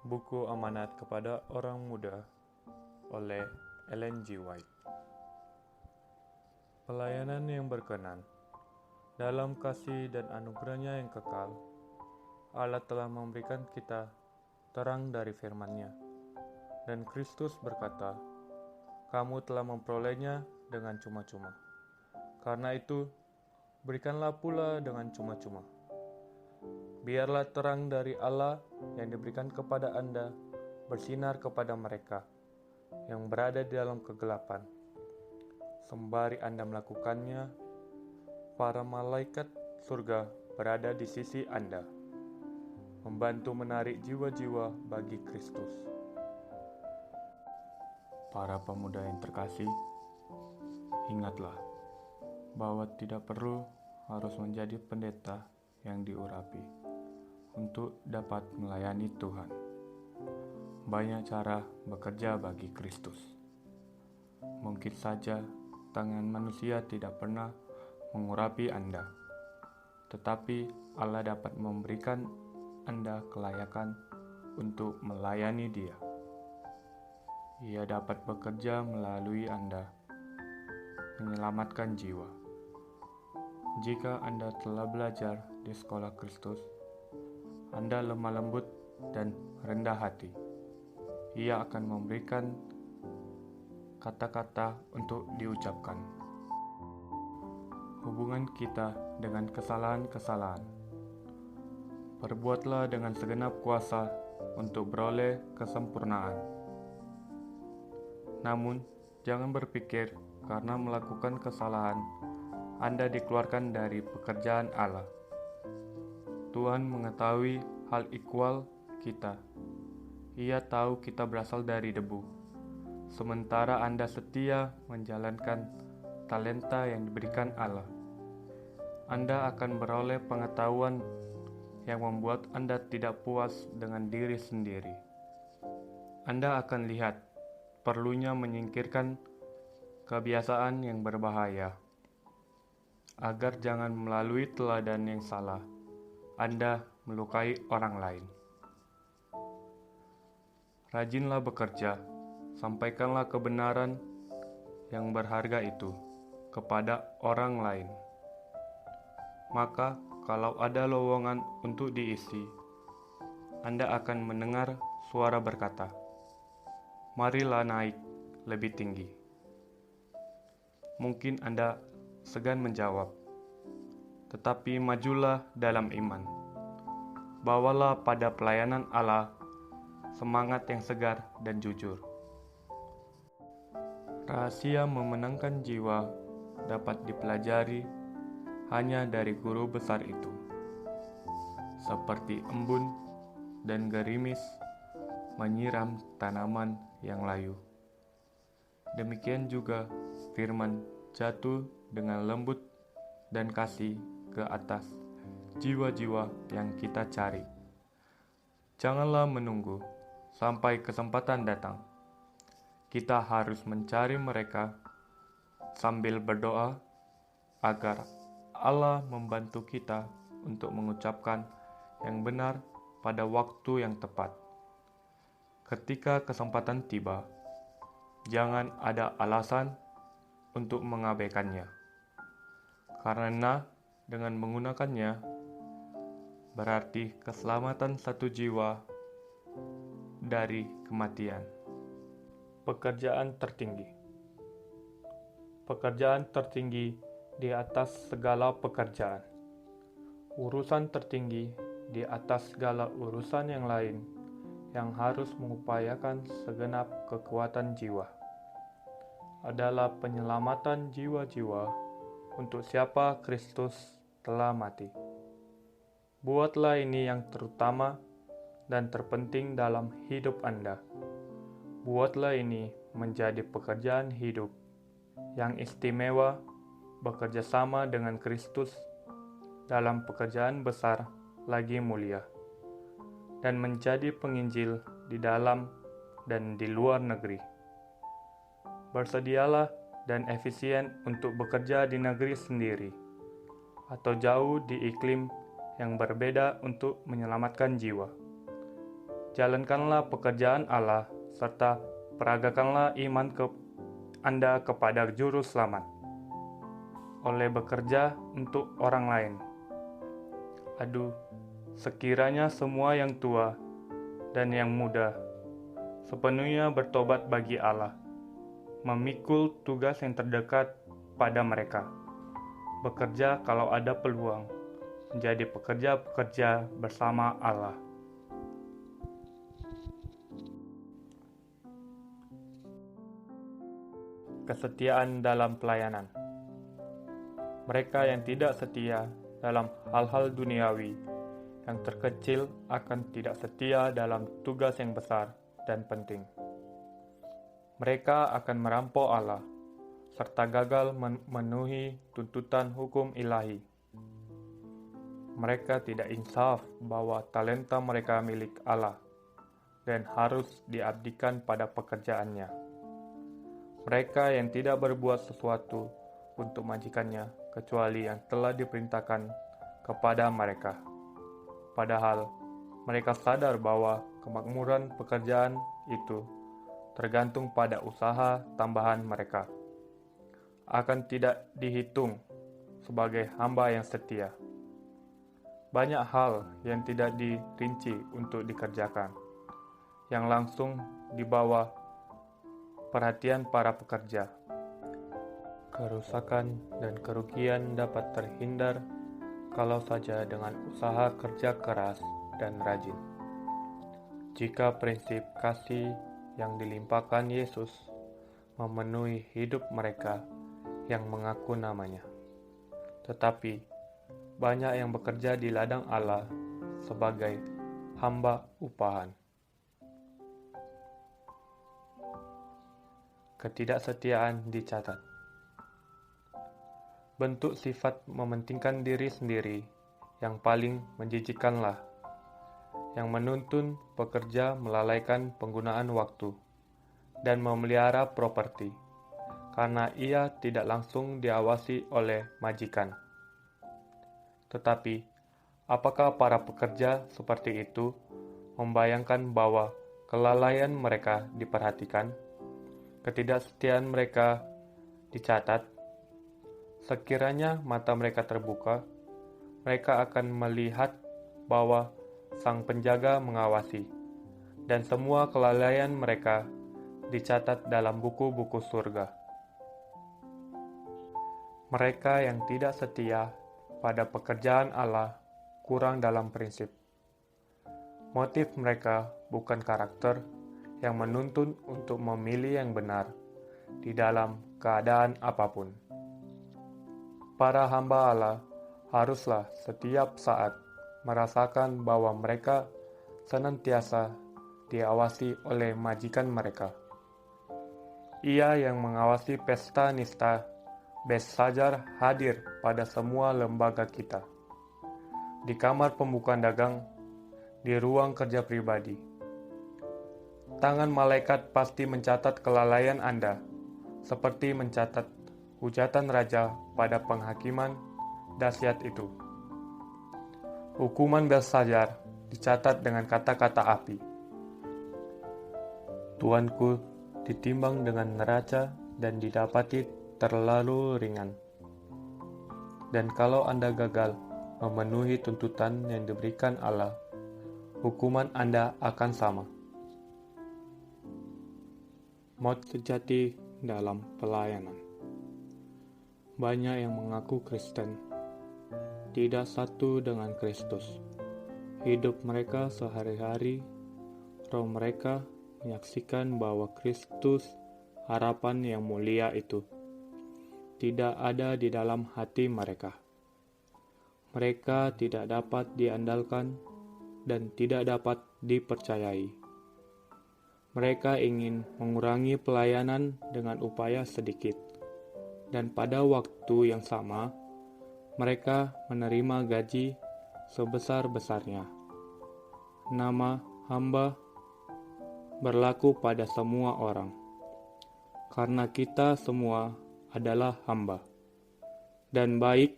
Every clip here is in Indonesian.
Buku Amanat kepada Orang Muda oleh Ellen G. White. Pelayanan yang berkenan. Dalam kasih dan anugerahnya yang kekal, Allah telah memberikan kita terang dari firman-Nya. Dan Kristus berkata, "Kamu telah memperolehnya dengan cuma-cuma. Karena itu, berikanlah pula dengan cuma-cuma. Biarlah terang dari Allah yang diberikan kepada Anda bersinar kepada mereka yang berada di dalam kegelapan. Sembari Anda melakukannya, para malaikat surga berada di sisi Anda, membantu menarik jiwa-jiwa bagi Kristus." Para pemuda yang terkasih, ingatlah bahwa tidak perlu harus menjadi pendeta yang diurapi untuk dapat melayani Tuhan. Banyak cara bekerja bagi Kristus. Mungkin saja tangan manusia tidak pernah mengurapi Anda, tetapi Allah dapat memberikan Anda kelayakan untuk melayani Dia. Ia dapat bekerja melalui Anda, menyelamatkan jiwa. Jika Anda telah belajar di sekolah Kristus, Anda lemah lembut dan rendah hati. Ia akan memberikan kata-kata untuk diucapkan. Hubungan kita dengan kesalahan-kesalahan. Perbuatlah dengan segenap kuasa untuk beroleh kesempurnaan. Namun, jangan berpikir karena melakukan kesalahan, Anda dikeluarkan dari pekerjaan Allah. Tuhan mengetahui hal ihwal kita. Ia tahu kita berasal dari debu. Sementara Anda setia menjalankan talenta yang diberikan Allah, Anda akan beroleh pengetahuan yang membuat Anda tidak puas dengan diri sendiri. Anda akan lihat perlunya menyingkirkan kebiasaan yang berbahaya, agar jangan melalui teladan yang salah Anda melukai orang lain. Rajinlah bekerja, sampaikanlah kebenaran yang berharga itu kepada orang lain. Maka, kalau ada lowongan untuk diisi, Anda akan mendengar suara berkata, "Marilah naik lebih tinggi." Mungkin Anda segan menjawab, tetapi majulah dalam iman. Bawalah pada pelayanan Allah semangat yang segar dan jujur. Rahasia memenangkan jiwa dapat dipelajari hanya dari guru besar itu. Seperti embun dan gerimis menyiram tanaman yang layu, demikian juga firman jatuh dengan lembut dan kasih ke atas jiwa-jiwa yang kita cari. Janganlah menunggu sampai kesempatan datang. Kita harus mencari mereka sambil berdoa agar Allah membantu kita untuk mengucapkan yang benar pada waktu yang tepat. Ketika kesempatan tiba, jangan ada alasan untuk mengabaikannya, karena dengan menggunakannya berarti keselamatan satu jiwa dari kematian. Pekerjaan tertinggi. Pekerjaan tertinggi di atas segala pekerjaan. Urusan tertinggi di atas segala urusan yang lain yang harus mengupayakan segenap kekuatan jiwa adalah penyelamatan jiwa-jiwa untuk siapa Kristus telah mati. Buatlah ini yang terutama dan terpenting dalam hidup Anda. Buatlah ini menjadi pekerjaan hidup yang istimewa, bekerja sama dengan Kristus dalam pekerjaan besar lagi mulia, dan menjadi penginjil di dalam dan di luar negeri. Bersedialah dan efisien untuk bekerja di negeri sendiri, atau jauh di iklim yang berbeda untuk menyelamatkan jiwa. jalankanlah pekerjaan Allah, serta peragakanlah iman Anda kepada Juru Selamat, oleh bekerja untuk orang lain. Aduh, sekiranya semua yang tua dan yang muda sepenuhnya bertobat bagi Allah, memikul tugas yang terdekat pada mereka, bekerja kalau ada peluang, menjadi pekerja-pekerja bersama Allah. Kesetiaan dalam pelayanan. Mereka yang tidak setia dalam hal-hal duniawi, yang terkecil akan tidak setia dalam tugas yang besar dan penting. Mereka akan merampok Allah, serta gagal memenuhi tuntutan hukum ilahi. Mereka tidak insaf bahwa talenta mereka milik Allah dan harus diabdikan pada pekerjaannya. Mereka yang tidak berbuat sesuatu untuk majikannya kecuali yang telah diperintahkan kepada mereka. Padahal mereka sadar bahwa kemakmuran pekerjaan itu tergantung pada usaha tambahan mereka. Akan tidak dihitung sebagai hamba yang setia. Banyak hal yang tidak dirinci untuk dikerjakan, yang langsung di bawah perhatian para pekerja. Kerusakan dan kerugian dapat terhindar kalau saja dengan usaha kerja keras dan rajin. Jika prinsip kasih yang dilimpahkan Yesus memenuhi hidup mereka yang mengaku namanya. Tetapi banyak yang bekerja di ladang Allah sebagai hamba upahan. Ketidaksetiaan dicatat. Bentuk sifat mementingkan diri sendiri yang paling menjijikkanlah, yang menuntun pekerja melalaikan penggunaan waktu dan memelihara properti, karena ia tidak langsung diawasi oleh majikan. Tetapi, apakah para pekerja seperti itu membayangkan bahwa kelalaian mereka diperhatikan? Ketidaksetiaan mereka dicatat. Sekiranya mata mereka terbuka, mereka akan melihat bahwa Sang Penjaga mengawasi, dan semua kelalaian mereka dicatat dalam buku-buku surga. Mereka yang tidak setia pada pekerjaan Allah kurang dalam prinsip. Motif mereka bukan karakter yang menuntun untuk memilih yang benar di dalam keadaan apapun. Para hamba Allah haruslah setiap saat merasakan bahwa mereka senantiasa diawasi oleh majikan mereka. Ia yang mengawasi pesta nista Belsazar hadir pada semua lembaga kita, di kamar pembukaan dagang, di ruang kerja pribadi. Tangan malaikat pasti mencatat kelalaian Anda, seperti mencatat hujatan raja pada penghakiman dahsyat itu. Hukuman Belsazar dicatat dengan kata-kata api. Tuanku ditimbang dengan neraca dan didapati terlalu ringan. Dan kalau Anda gagal memenuhi tuntutan yang diberikan Allah, hukuman Anda akan sama. Maut sejati dalam pelayanan. Banyak yang mengaku Kristen, tidak satu dengan Kristus. Hidup mereka sehari-hari, roh mereka menyaksikan bahwa Kristus, harapan yang mulia itu, tidak ada di dalam hati mereka. Mereka tidak dapat diandalkan dan tidak dapat dipercayai. Mereka ingin mengurangi pelayanan dengan upaya sedikit, dan pada waktu yang sama, mereka menerima gaji sebesar-besarnya. Nama hamba berlaku pada semua orang, karena kita semua adalah hamba, dan baik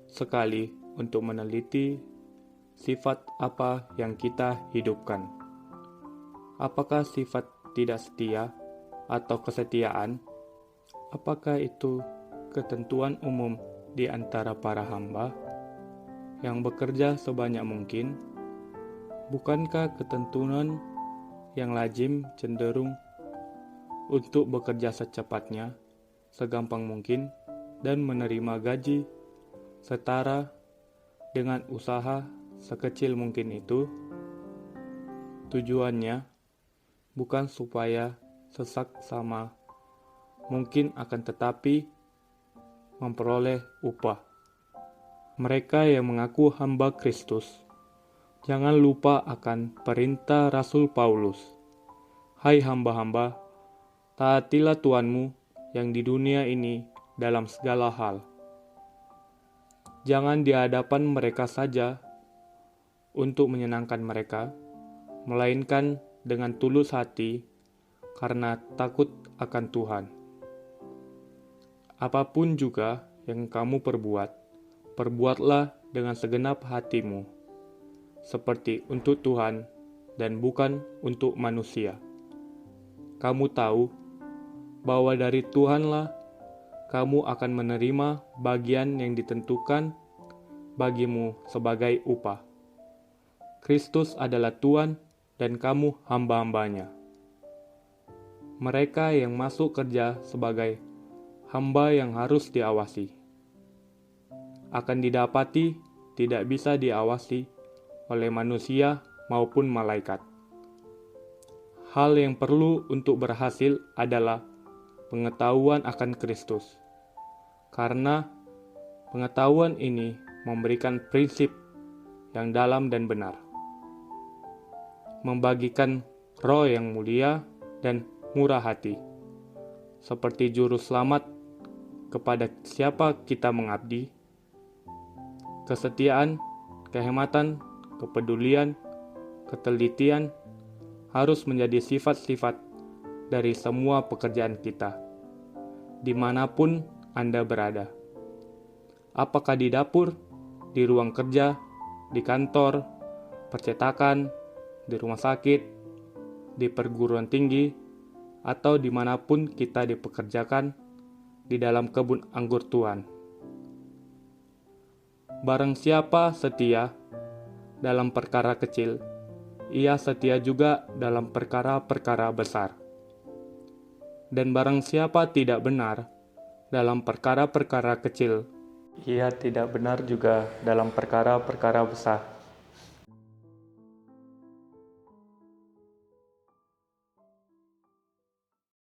sekali untuk meneliti sifat apa yang kita hidupkan. Apakah sifat tidak setia atau kesetiaan? Apakah itu ketentuan umum di antara para hamba yang bekerja sebanyak mungkin? Bukankah ketentuan yang lazim cenderung untuk bekerja secepatnya, segampang mungkin, dan menerima gaji setara dengan usaha sekecil mungkin itu? Tujuannya bukan supaya sesaksama mungkin, akan tetapi memperoleh upah. Mereka yang mengaku hamba Kristus, jangan lupa akan perintah Rasul Paulus. Hai hamba-hamba, taatilah Tuhanmu yang di dunia ini dalam segala hal. Jangan di hadapan mereka saja untuk menyenangkan mereka, melainkan dengan tulus hati karena takut akan Tuhan. Apapun juga yang kamu perbuat, perbuatlah dengan segenap hatimu, seperti untuk Tuhan dan bukan untuk manusia. Kamu tahu bahwa dari Tuhanlah kamu akan menerima bagian yang ditentukan bagimu sebagai upah. Kristus adalah Tuhan dan kamu hamba-hambanya. Mereka yang masuk kerja sebagai hamba yang harus diawasi akan didapati tidak bisa diawasi oleh manusia maupun malaikat. Hal yang perlu untuk berhasil adalah pengetahuan akan Kristus, karena pengetahuan ini memberikan prinsip yang dalam dan benar, membagikan roh yang mulia dan murah hati, seperti juru selamat kepada siapa kita mengabdi. Kesetiaan, kehematan, kepedulian, ketelitian harus menjadi sifat-sifat dari semua pekerjaan kita, dimanapun Anda berada. Apakah di dapur, di ruang kerja, di kantor, percetakan, di rumah sakit, di perguruan tinggi, atau dimanapun kita dipekerjakan di dalam kebun anggur Tuhan. Barang siapa setia dalam perkara kecil, ia setia juga dalam perkara-perkara besar. Dan barang siapa tidak benar dalam perkara-perkara kecil, ia tidak benar juga dalam perkara-perkara besar.